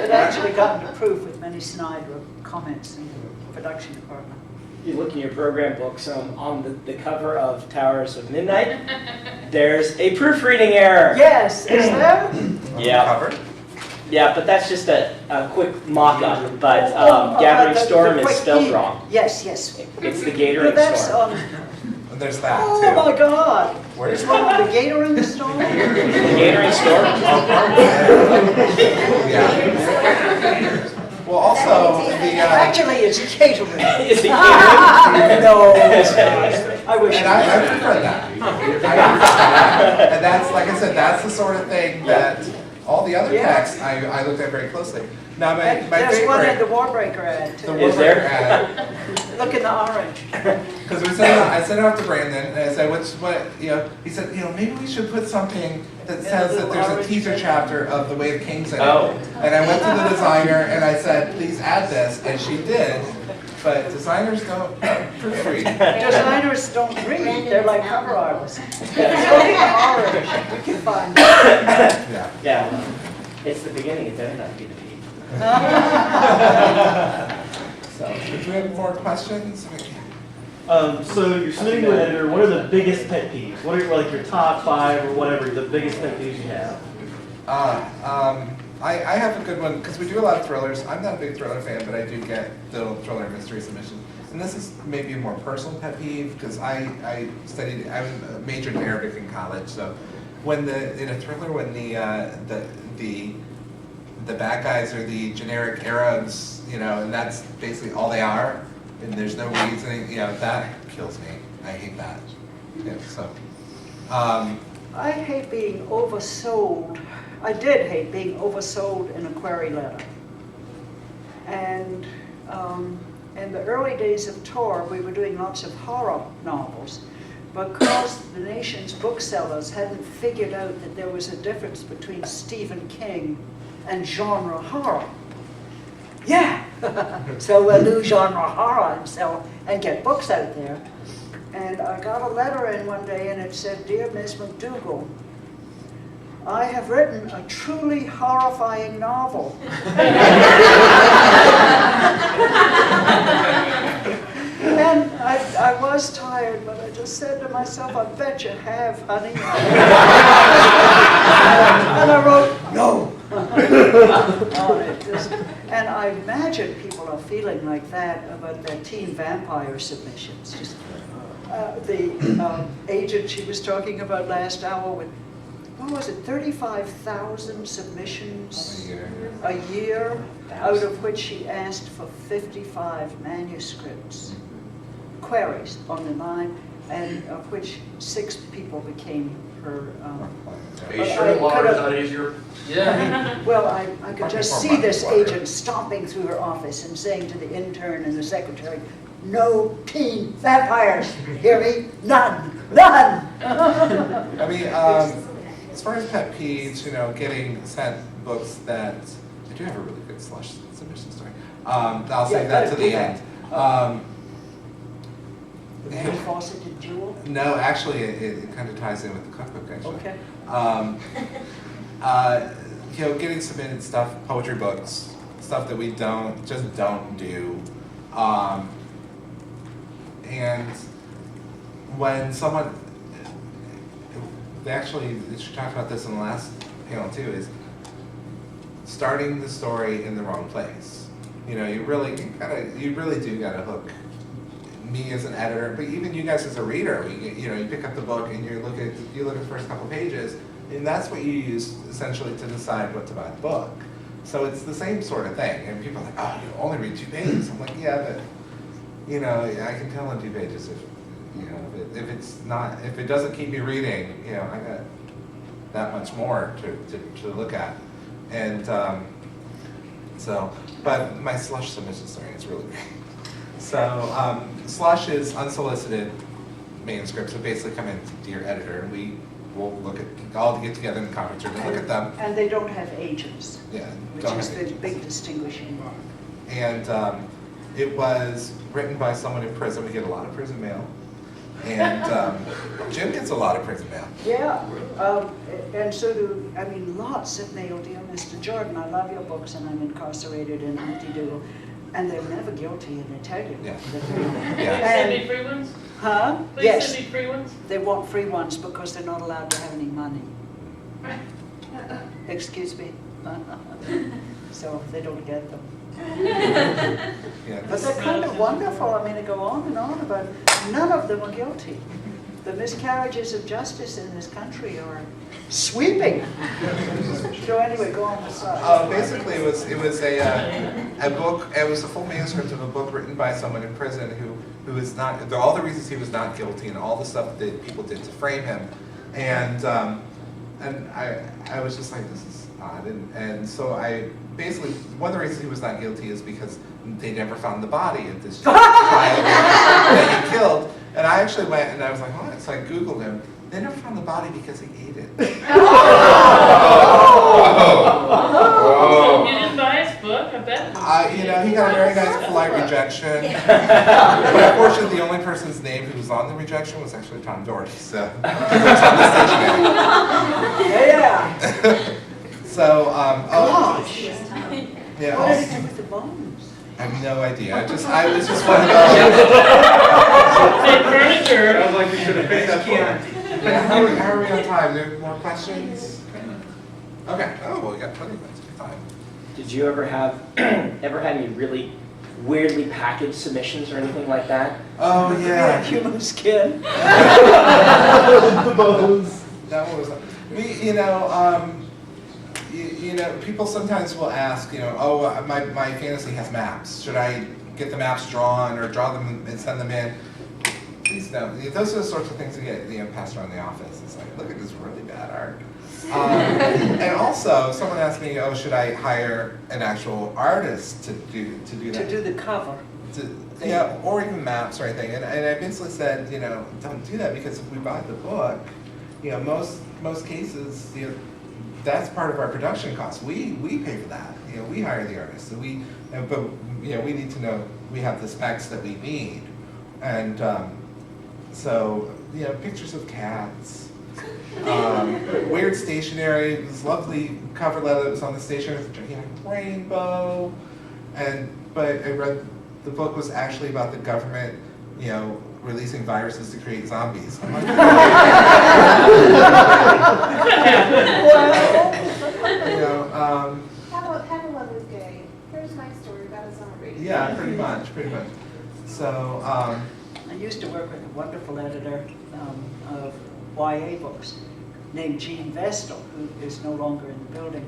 actually got into proof with many snide comments in the production department. You look in your program books, on the cover of Towers of Midnight, there's a proofreading error. Yes, is there? Yeah. Cover? Yeah, but that's just a quick mock-up. But Oh, Gathering the Storm is quick spelled E. wrong. Yes. It's the But Gatoring that's, Storm. And there's that oh too. my God. Where's There's one with the gator in the storm? The Gatoring Storm? Yeah. Well, also Actually, it's catering. Is it Gatoring? No. I wish. and I prefer that. And that's, like I said, that's the sort of thing that all the other texts I looked at very closely. Now, my There's one in the favorite, Warbreaker ad, the too. Is there? Warbreaker ad, Look in the orange. because I sent it off to Brandon, and I said, he said, maybe we should put something that says that there's a teaser chapter of The Way of Kings in it. Oh. And I went to the designer, and I said, please add this, and she did. But designers don't proofread. Designers don't read, they're like cover artists. Look in the orange, we can find it. Yeah. Yeah. It's the beginning, it doesn't have to be the peak. So, do we have more questions? So you're submitting to an editor. What are the biggest pet peeves? What are your top 5 or whatever the biggest pet peeves you have? I have a good one because we do a lot of thrillers. I'm not a big thriller fan, but I do get the thriller mystery submissions. And this is maybe a more personal pet peeve because I majored in Arabic in college. So when in a thriller when the bad guys are the generic Arabs, and that's basically all they are, and there's no reasoning, that kills me. I hate that. Yeah, so. I hate being oversold. I did hate being oversold in a query letter. And in the early days of Tor, we were doing lots of horror novels. because the nation's booksellers hadn't figured out that there was a difference between Stephen King and genre horror. Yeah! So we'll do genre horror and get books out there. And I got a letter in one day and it said, "Dear Miss McDougal, I have written a truly horrifying novel." And I was tired, but I just said to myself, "I bet you have, honey." And I wrote, "No." On it. And I imagine people are feeling like that about their teen vampire submissions. Just, the agent she was talking about last hour with, what was it, 35,000 submissions a year, out of which she asked for 55 manuscripts, queries on the line, and of which 6 people became her. Are you sure law is not easier? Yeah. Well, I could just see this agent stomping through her office and saying to the intern and the secretary, "No teen vampires, hear me? None, none." I mean, as far as pet peeves, getting sent books that, I do have a really good slush submission story. I'll save that to the end. The many-faceted jewel? No, actually, it kind of ties in with the cookbook, actually. Okay. Getting submitted stuff, poetry books, stuff that we just don't do. And when someone, she talked about this in the last panel too, is starting the story in the wrong place. You really do gotta hook me as an editor, but even you guys as a reader. You pick up the book and you look at the first couple pages, and that's what you use essentially to decide what to buy the book. So it's the same sort of thing. And people are like, "Oh, you only read 2 pages." I'm like, "Yeah, but I can tell in 2 pages if it doesn't keep me reading, I got that much more to look at." And but my slush submission story is really great. So slush is unsolicited manuscripts that basically come in to Dear Editor, and we will all get together in the conference room and look at them. And they don't have agents. Yeah, which is the big distinguishing mark. And it was written by someone in prison. We get a lot of prison mail. And Jim gets a lot of prison mail. Yeah, and so do, lots of mail. "Dear Mr. Jordan, I love your books and I'm incarcerated in Humpty-Doodle." And they're never guilty, and they tell you. Yeah. Send me free ones? Huh? Please Yes. send me free ones? They want free ones because they're not allowed to have any money. Excuse me? So they don't get them. But they're kind of wonderful. They go on and on about none of them are guilty. The miscarriages of justice in this country are sweeping. So anyway, go on the side. Basically, it was a book. It was a full manuscript of a book written by someone in prison who is not. All the reasons he was not guilty and all the stuff that people did to frame him, and I was just like, this is odd, and so I basically one of the reasons he was not guilty is because they never found the body of this child that he killed. And I actually went and I was like, "What?" So I Googled him. They never found the body because he ate it. You didn't buy his book, I bet. He got a very nice polite rejection. But unfortunately, the only person's name who was on the rejection was actually Tom Doherty. So he was on the stage again. Yeah. So, Gosh. Yeah. What did he do with the bones? I have no idea. I was just one of those. Furniture. Sounds like we should have picked that book. How are we on time? There more questions? Okay. Oh, well, we got plenty of time. Did you ever have any really weirdly packaged submissions or anything like that? Oh yeah. Human skin. The bones. That was people sometimes will ask, my fantasy has maps. Should I get the maps drawn or draw them and send them in? Please no. Those are the sorts of things that get passed around the office. It's like, look at this really bad art. And also, someone asked me, should I hire an actual artist to do that? To do the cover. Yeah, or even maps or anything. And I basically said, you know, don't do that because if we buy the book, you know, most cases, you know, that's part of our production costs. We pay for that. You know, we hire the artists. So but you know, we need to know we have the specs that we need. And so, you know, pictures of cats, weird stationery, this lovely cover letter that was on the stationery with a gigantic rainbow. But I read the book was actually about the government, you know, releasing viruses to create zombies. I'm like, you know, Have a lovely day. Here's my story about a zombie. yeah, pretty much. So, I used to work with a wonderful editor of YA books named Jean Vestal, who is no longer in the building.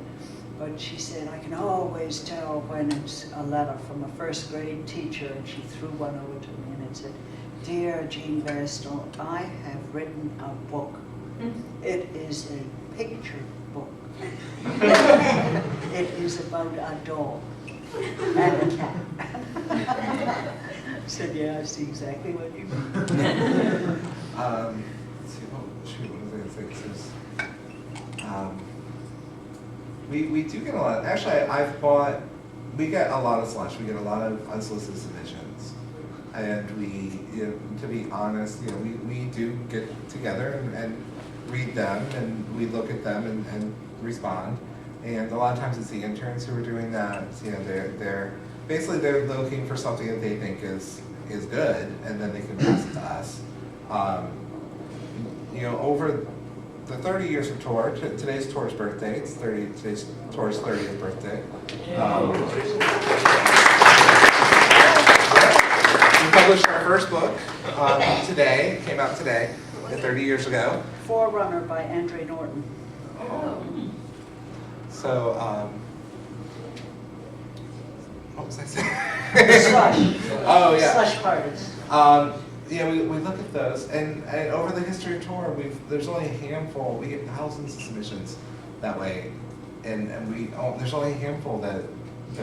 But she said, I can always tell when it's a letter from a first grade teacher, and she threw one over to me and it said, Dear Jean Vestal, I have written a book. It is a picture book. It is about a dog and a cat. I said, yeah, I see exactly what you mean. let's see, what was I going to say? We do get a lot. Actually, we get a lot of slush. We get a lot of unsolicited submissions. And we, you know, to be honest, you know, we do get together and read them, and we look at them and respond. And a lot of times it's the interns who are doing that. You know, they're basically they're looking for something that they think is good, and then they can pass it to us. You know, over the 30 years of tour, today's tour's birthday, today's tour's 30th birthday. We published our first book today, it came out today, 30 years ago. Forerunner by Andre Norton. So, what was I saying? Slush. Oh, yeah. Slush parties. Yeah, we look at those, and over the history of tour, there's only a handful. We get thousands of submissions that way, and there's only a handful that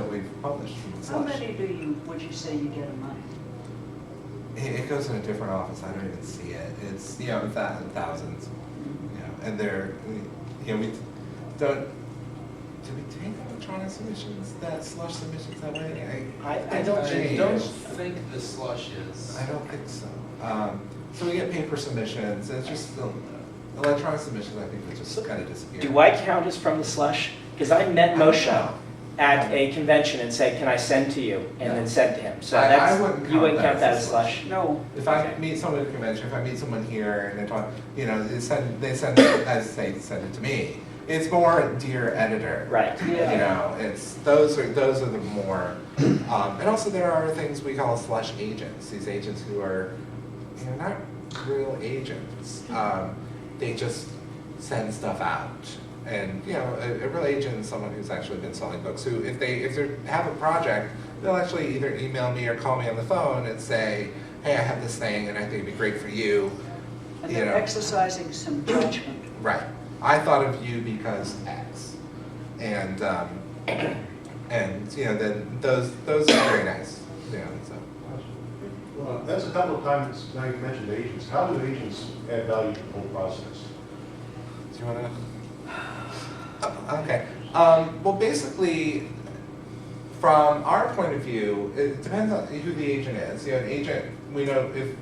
we've published from the How slush. many would you say you get a month? It goes in a different office. I don't even see it. It's, you know, thousands. You know, and you know, we don't. Do we take electronic submissions, slush submissions that way? I don't think the slush is. I don't think so. So we get paper submissions. It's just electronic submissions. I think they just kind of disappear. Do I count as from the slush? Because I met Moshe at a convention and said, "Can I send to you?" and then sent to him. So I wouldn't you wouldn't count that as as slush. No. If I meet someone at a convention, if I meet someone here and they talk, you know, they send it to me. It's more dear editor. Right. Yeah. You know, it's those are the more, and also there are things we call slush agents. These agents who are, you know, not real agents. They just send stuff out. And you know, a real agent is someone who's actually been selling books. Who, if they have a project, they'll actually either email me or call me on the phone and say, "Hey, I have this thing, and I think it'd be great for you." And You they're know. exercising some judgment. Right. I thought of you because X, and you know, then those are very nice. You know, so. Well, that's a couple of times now you mentioned agents. How do agents add value to the whole process? Do you want to? Okay. Well, basically, from our point of view, it depends on who the agent is. You know, an agent, we know if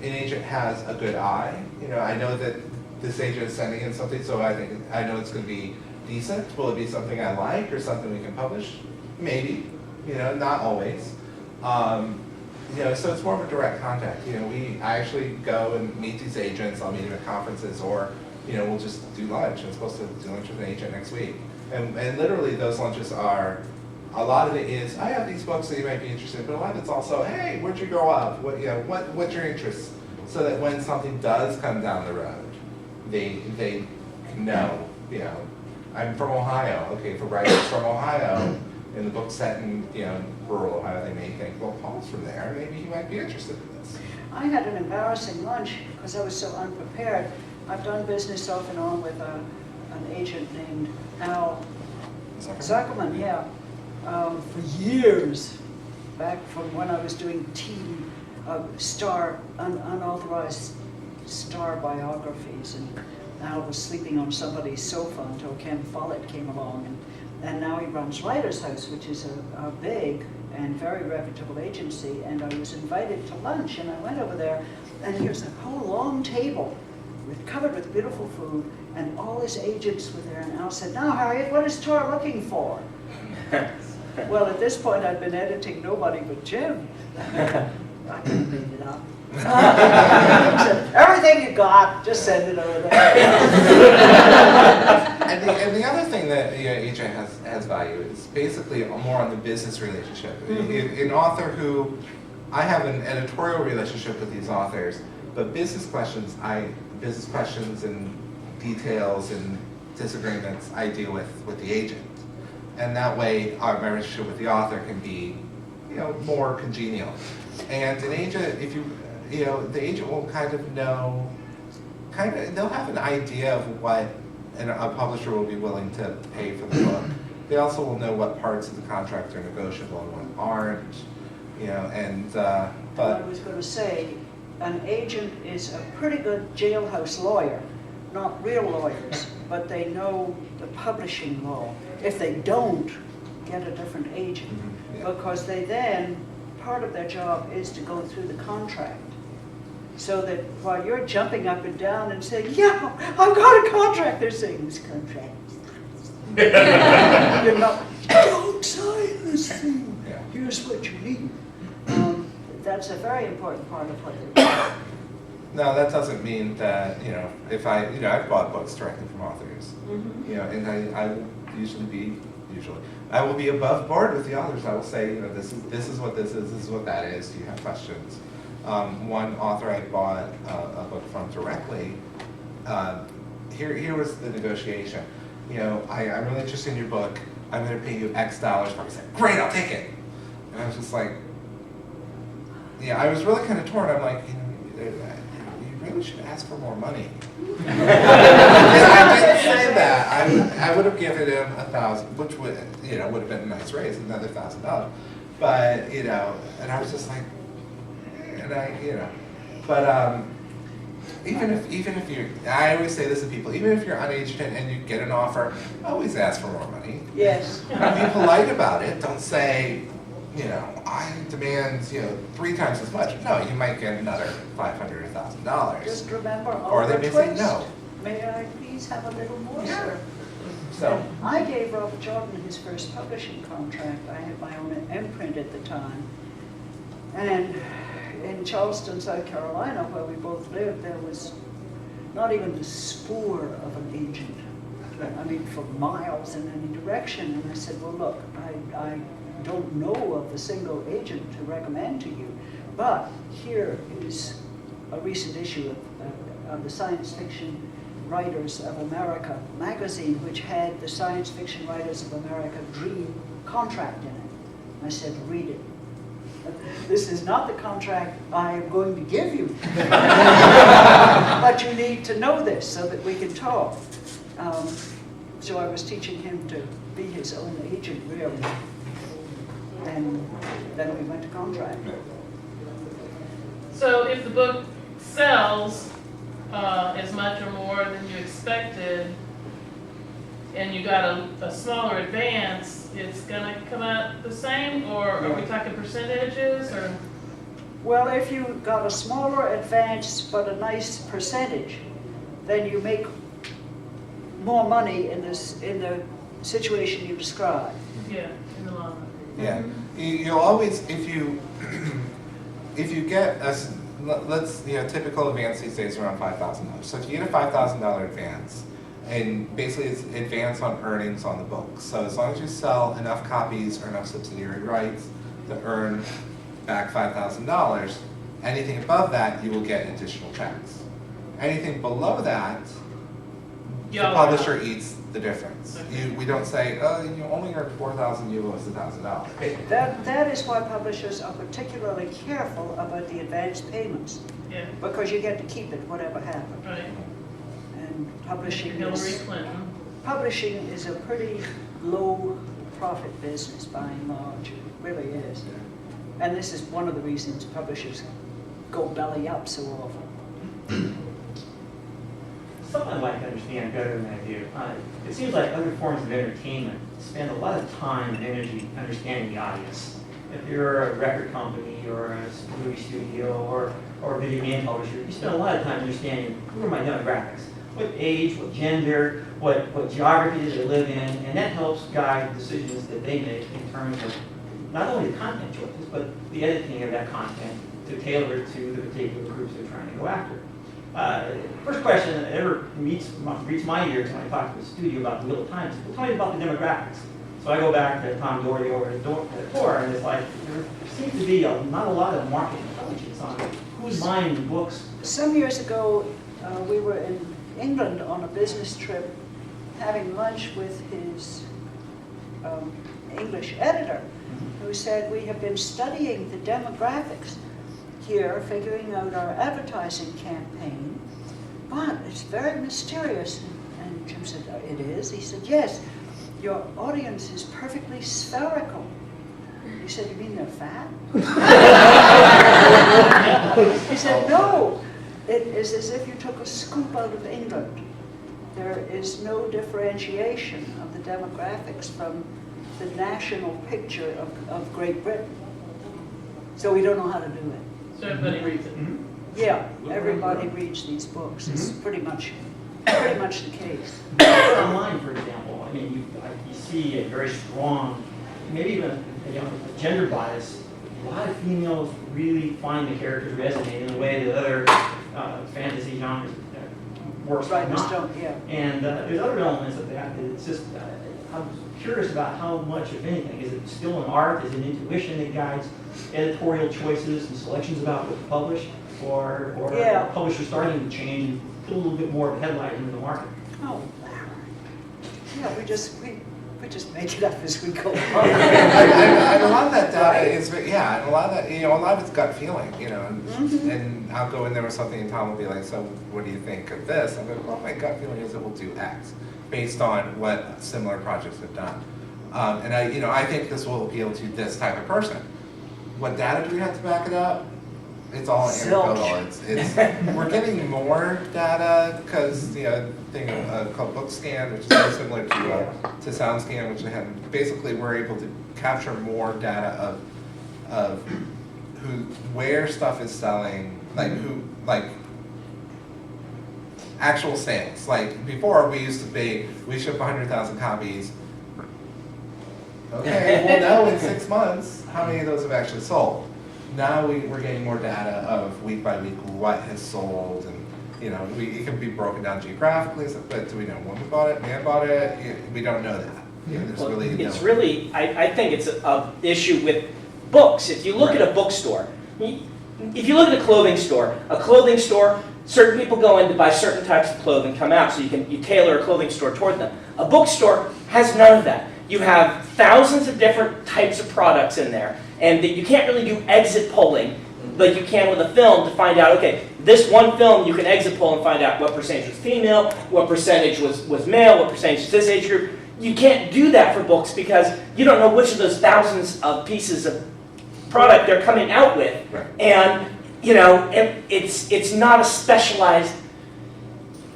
an agent has a good eye. You know, I know that this agent is sending in something, so I know it's going to be decent. Will it be something I like or something we can publish? Maybe. You know, not always. You know, so it's more of a direct contact. You know, I actually go and meet these agents. I'll meet them at conferences, or you know, we'll just do lunch. I'm supposed to do lunch with an agent next week, and literally those lunches are. A lot of it is, I have these books that you might be interested in, but a lot of it's also, hey, where'd you grow up? What's your interest? So that when something does come down the road, they know, you know, I'm from Ohio. Okay, for writers from Ohio, in the book set in, you know, rural Ohio, they may think, well, Paul's from there. Maybe he might be interested in this. I had an embarrassing lunch because I was so unprepared. I've done business off and on with an agent named Al Zuckerman, yeah, for years. back from when I was doing teen unauthorized star biographies, and I was sleeping on somebody's sofa until Ken Follett came along, and now he runs Writer's House, which is a big and very reputable agency, and I was invited to lunch, and I went over there, and here's a whole long table covered with beautiful food, and all his agents were there, and Al said, "Now, Harriet, what is Tor looking for?" Well, at this point, I'd been editing nobody but Jim. I could have made it up. He said, "Everything you got, just send it over there." And the other thing that AJ has value is basically more on the business relationship. An author who, I have an editorial relationship with these authors, but business questions and details and disagreements I deal with the agent. And that way my relationship with the author can be, more congenial. And an agent, the agent will kind of know, they'll have an idea of what a publisher will be willing to pay for the book. They also will know what parts of the contract are negotiable and what aren't, but I was going to say, an agent is a pretty good jailhouse lawyer, not real lawyers, but they know the publishing law. If they don't, get a different agent, because they then, part of their job is to go through the contract. So that while you're jumping up and down and saying, "Yeah, I've got a contract," they're saying, "This contract." You're not, "Don't sign this thing. Here's what you need." That's a very important part of what they do. No, that doesn't mean that, if I've bought books directly from authors, and I will I will be above board with the authors. I will say, this is what this is what that is. Do you have questions? One author I bought a book from directly, here was the negotiation. I'm really interested in your book. I'm going to pay you X dollars. I said, "Great, I'll take it." And I was just like, I was really kind of torn. I'm like, you really should ask for more money. I didn't say that. I would have given him $1,000, which would have been a nice raise, another $1,000. But and I was just like, but even if you, I always say this to people, even if you're unaged and you get an offer, always ask for more money. Yes. Be polite about it. Don't say, I demand, 3 times as much. No, you might get another $500 or $1,000. Just remember, or they may say no. May I please have a little more, sir? So I gave Robert Jordan his first publishing contract. I had my own imprint at the time. And in Charleston, South Carolina, where we both lived, there was not even the spore of an agent. I mean, for miles in any direction. And I said, "Well, look, I don't know of a single agent to recommend to you, but here is a recent issue of the Science Fiction Writers of America magazine, which had the Science Fiction Writers of America Dream contract in it." I said, "Read it. This is not the contract I am going to give you, but you need to know this so that we can talk." So I was teaching him to be his own agent, really. And then we went to contract. So if the book sells as much or more than you expected, and you got a smaller advance, it's going to come out the same, or are we talking percentages, or? Well, if you got a smaller advance but a nice percentage, then you make more money in the situation you described. Yeah, in the long run. Yeah, you'll always, if you get let's typical advance these days around $5,000. So if you get a $5,000 advance, and basically it's advance on earnings on the book. So as long as you sell enough copies or enough subsidiary rights to earn back $5,000, anything above that you will get additional checks. Anything below that, the publisher eats the difference. We don't say, "Oh, you only earned 4,000, you owe us $1,000." That is why publishers are particularly careful about the advance payments. Yeah. Because you get to keep it, whatever happens. Right. And publishing is a pretty low profit business by and large. It really is. And this is one of the reasons publishers go belly up so often. Something I'd like to understand better than I do. It seems like other forms of entertainment spend a lot of time and energy understanding the audience. If you're a record company or a movie studio or a video game publisher, you spend a lot of time understanding who are my demographics, what age, what gender, what geography they live in, and that helps guide decisions that they make in terms of not only the content choices, but the editing of that content to tailor it to the particular groups they're trying to go after. First question that ever reached my ears when I talk to the studio about the Wheel of Time is, well, tell me about the demographics. So I go back to Tom Doherty over at Tor, and it's like, there seems to be not a lot of market intelligence on who's buying the books. Some years ago, we were in England on a business trip, having lunch with his English editor, who said, we have been studying the demographics here, figuring out our advertising campaign, but it's very mysterious. And Jim said, it is? He said, yes, your audience is perfectly spherical. He said, you mean they're fat? He said, no, it is as if you took a scoop out of England. There is no differentiation of the demographics from the national picture of Great Britain. So we don't know how to do it. So everybody reads it. Yeah, everybody reads these books. It's pretty much the case. Online, for example, I mean, you see a very strong, maybe even a gender bias. A lot of females really find the characters resonate in a way that other fantasy genres works Right, not. yeah. And there's other elements of that. It's just, I'm curious about how much, if anything, is it still an art? Is it intuition that guides editorial choices and selections about what to publish? Or Yeah. are publishers starting to change and put a little bit more of a headlight into the market? Oh, yeah, we just make it up as we go. And a lot of that data is, yeah, and a lot of that, a lot of it's gut feeling, and I'll go in there with something and Tom will be like, so what do you think of this? I'm like, well, my gut feeling is it will do X, based on what similar projects have done. And I think this will appeal to this type of person. What data do we have to back it up? It's all anecdotal. It's we're getting more data because the thing called BookScan, which is very similar to SoundScan, which they have. Basically, we're able to capture more data of where stuff is selling, like actual sales. Like before, we ship 100,000 copies. Okay, well now in 6 months, how many of those have actually sold? Now we're getting more data of week by week what has sold, and it can be broken down geographically. But do we know when we bought it, man bought it? We don't know that. I think it's an issue with books. If you look at a bookstore, if you look at a clothing store, certain people go in to buy certain types of clothing, come out, so you tailor a clothing store toward them. A bookstore has none of that. You have thousands of different types of products in there, and you can't really do exit polling like you can with a film to find out, okay, this one film you can exit poll and find out what percentage was female, what percentage was male, what percentage is this age group. You can't do that for books because you don't know which of those thousands of pieces of product they're coming out with. Right. And it's not a specialized,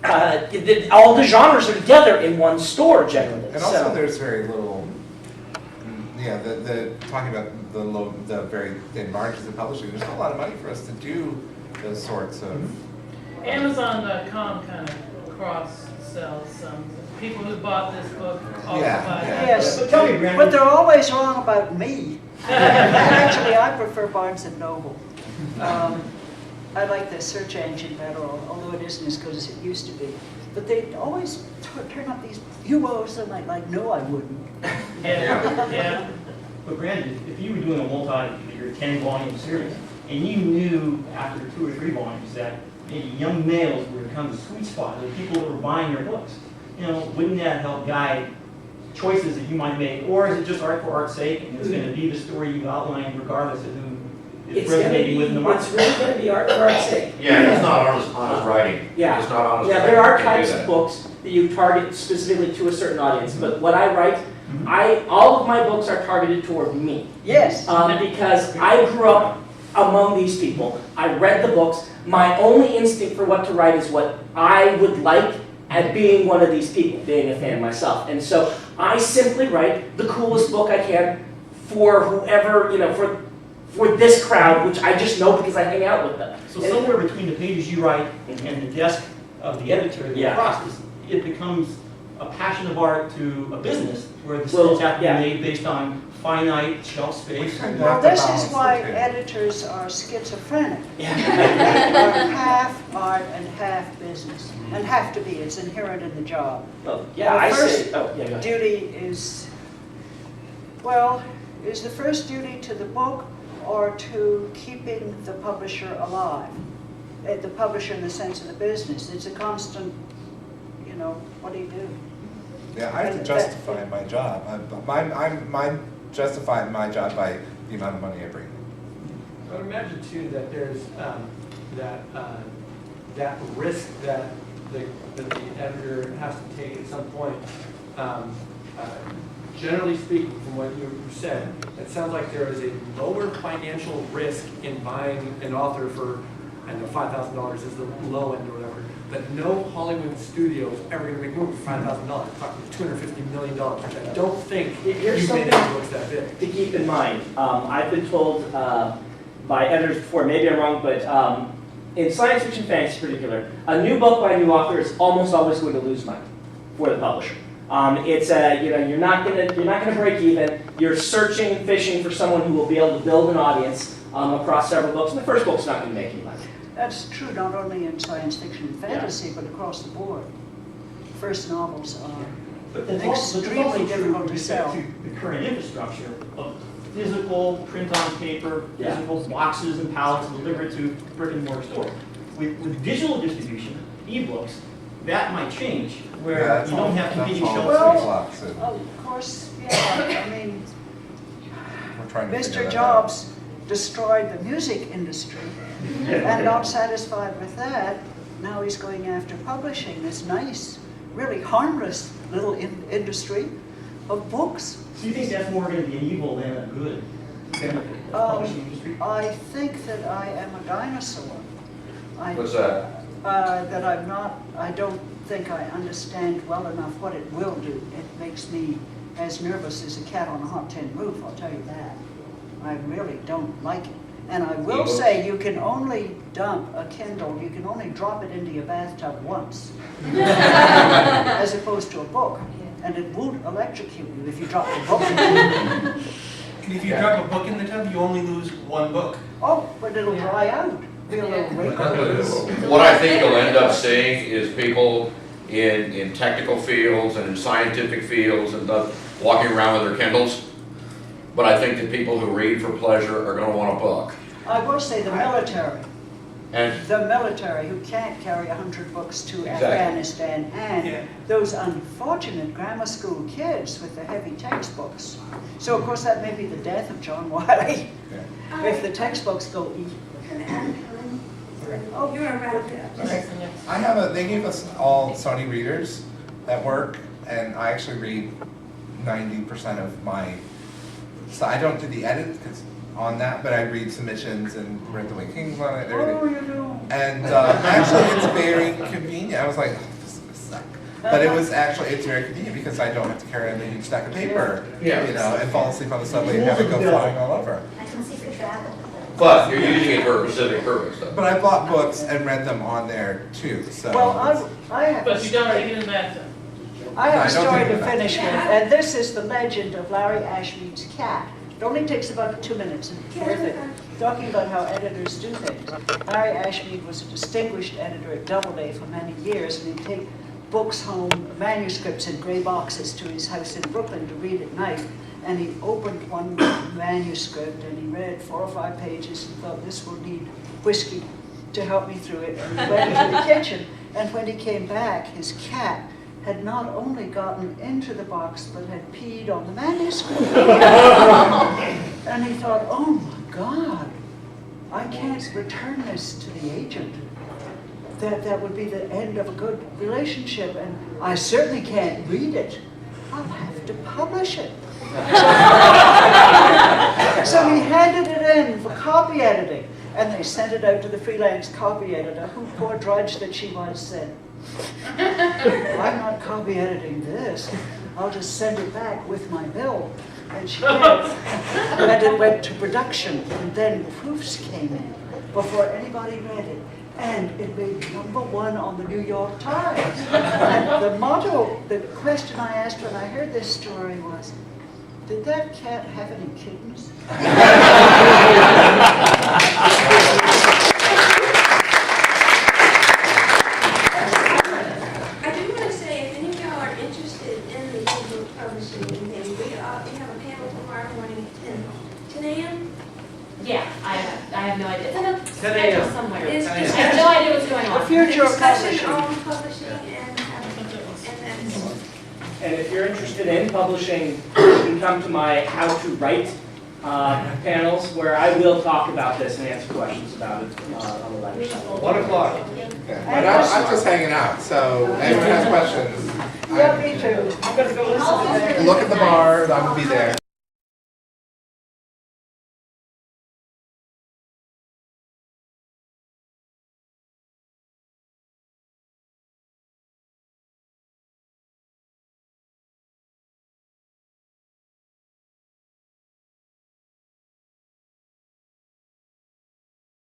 all the genres are together in one store generally. And also there's very little, talking about the very thin margins of publishing, there's not a lot of money for us to do those sorts of... Amazon.com kind of cross-sells some. People who bought this book also buy it. Yes, But tell me, Brandon. but they're always wrong about me. Actually, I prefer Barnes & Noble. I like the search engine better, although it isn't as good as it used to be. But they always turn up these UOs, and I'm like, no, I wouldn't. Yeah. But Brandon, if you were doing a multi-year 10-volume series, and you knew after 2 or 3 volumes that maybe young males were become the sweet spot of the people that were buying your books, wouldn't that help guide choices that you might make? Or is it just art for art's sake, and it's going to be the story you've outlined regardless of who is resonating with the market? It's really going to be art for art's sake. Yeah, it's not honest writing. Yeah. It's not honest Yeah, writing. there are You can do types of that. books that you target specifically to a certain audience, but what I write, all of my books are targeted toward me. Yes. Because I grew up among these people. I read the books. My only instinct for what to write is what I would like at being one of these people, being a fan myself. And so I simply write the coolest book I can for whoever, for this crowd, which I just know because I hang out with them. So somewhere between the pages you write and the desk of the editor, the process, it becomes a passion of art to a business where the decisions have to be made based on finite shelf space. Well, this is why editors are schizophrenic. They are half art and half business, and have to be. It's inherent in the job. Well, The first go ahead. duty is the first duty to the book or to keeping the publisher alive? The publisher in the sense of the business. It's a constant, what do you do? Yeah, I have to justify my job. I'm justifying my job by the amount of money I bring. I would imagine too that there's that risk that the editor has to take at some point. Generally speaking, from what you said, it sounds like there is a lower financial risk in buying an author for, I know $5,000 is the low end or whatever, but no Hollywood studio is ever going to make a movie for $5,000. Talking $250 million, which I don't think Here's made any books that big. to keep in mind. I've been told by editors before, maybe I'm wrong, but in science fiction fantasy in particular, a new book by a new author is almost always going to lose money for the publisher. It's you're not gonna break even. You're searching, fishing for someone who will be able to build an audience across several books, and the first book's not going to make you money. That's true not only in science fiction and fantasy, but across the board. First novels are extremely difficult to sell. To the current infrastructure of physical, print on paper, physical boxes and pallets delivered to brick and mortar stores. With digital distribution, ebooks, that might change, where you don't have competing shelf space. Of course, yeah. I mean, Mr. Mr. Jobs destroyed the music industry, and not satisfied with that, now he's going after publishing this nice, really harmless little industry of books. So you think that's more going to be an evil than a good benefit of the publishing industry? I think that I am a dinosaur. What's that? That I don't think I understand well enough what it will do. It makes me as nervous as a cat on a hot tin roof, I'll tell you that. I really don't like it. And I will say you can only dump a Kindle, you can only drop it into your bathtub once, as opposed to a book. And it won't electrocute you if you drop the book. And if you drop a book in the tub, you only lose one book. Oh, but it'll dry out. Be a little wrinkle. What I think you'll end up seeing is people in technical fields and in scientific fields and walking around with their Kindles. But I think that people who read for pleasure are going to want a book. I will say the military. And The military who can't carry 100 books to Exactly. Afghanistan, and those unfortunate grammar school kids with the heavy textbooks. So of course that may be the death of John Wiley, if the textbooks go easy. Oh, you're around there. Okay. They gave us all Sony readers at work, and I actually read 90% of my, so I don't do the edit on that, but I read submissions and read the way King's on it, everything. Oh, you do. And actually it's very convenient. I was like, oh, this is gonna suck. But it's very convenient because I don't have to carry a huge stack of paper, and fall asleep on the subway and have it go flying all over. I can see for travel. but you're using it for a specific purpose, though. But I bought books and read them on there too, so. Well, I have. But you don't take it in that. I have a No, I don't story take it to back. finish with, and this is the legend of Larry Ashmead's cat. It only takes about 2 minutes, and it's worth it. Talking about how editors do things. Larry Ashmead was a distinguished editor at Doubleday for many years, and he'd take books home, manuscripts in gray boxes to his house in Brooklyn to read at night. And he opened one manuscript and he read 4 or 5 pages and thought, this will need whiskey to help me through it. And he went into the kitchen, and when he came back, his cat had not only gotten into the box, but had peed on the manuscript. And he thought, oh my God, I can't return this to the agent. That would be the end of a good relationship, and I certainly can't read it. I'll have it to publish it. So he handed it in for copy editing, and they sent it out to the freelance copy editor, who, poor drudge that she was, said, I'm not copy editing this. I'll just send it back with my bill. And she did. And it went to production, and then proofs came in before anybody read it. And it made #1 on the New York Times. And the motto, the question I asked when I heard this story was, did that cat have any kittens? I do want to say, if any of y'all are interested in the book publishing thing, we have a panel tomorrow morning at 10 a.m. Yeah, I have no idea. It's in a 10 schedule a.m. somewhere. Is I have no idea what's going on. The future of discussion publishing. on publishing and then And if you're interested in publishing, you can come to my How to Write panels, where I will talk about this and answer questions about it on the lecture side. 1 o'clock. But I'm just hanging out, so anyone has questions, Yeah, me too. I'm going to go listen to that. look at the bar, I will be there.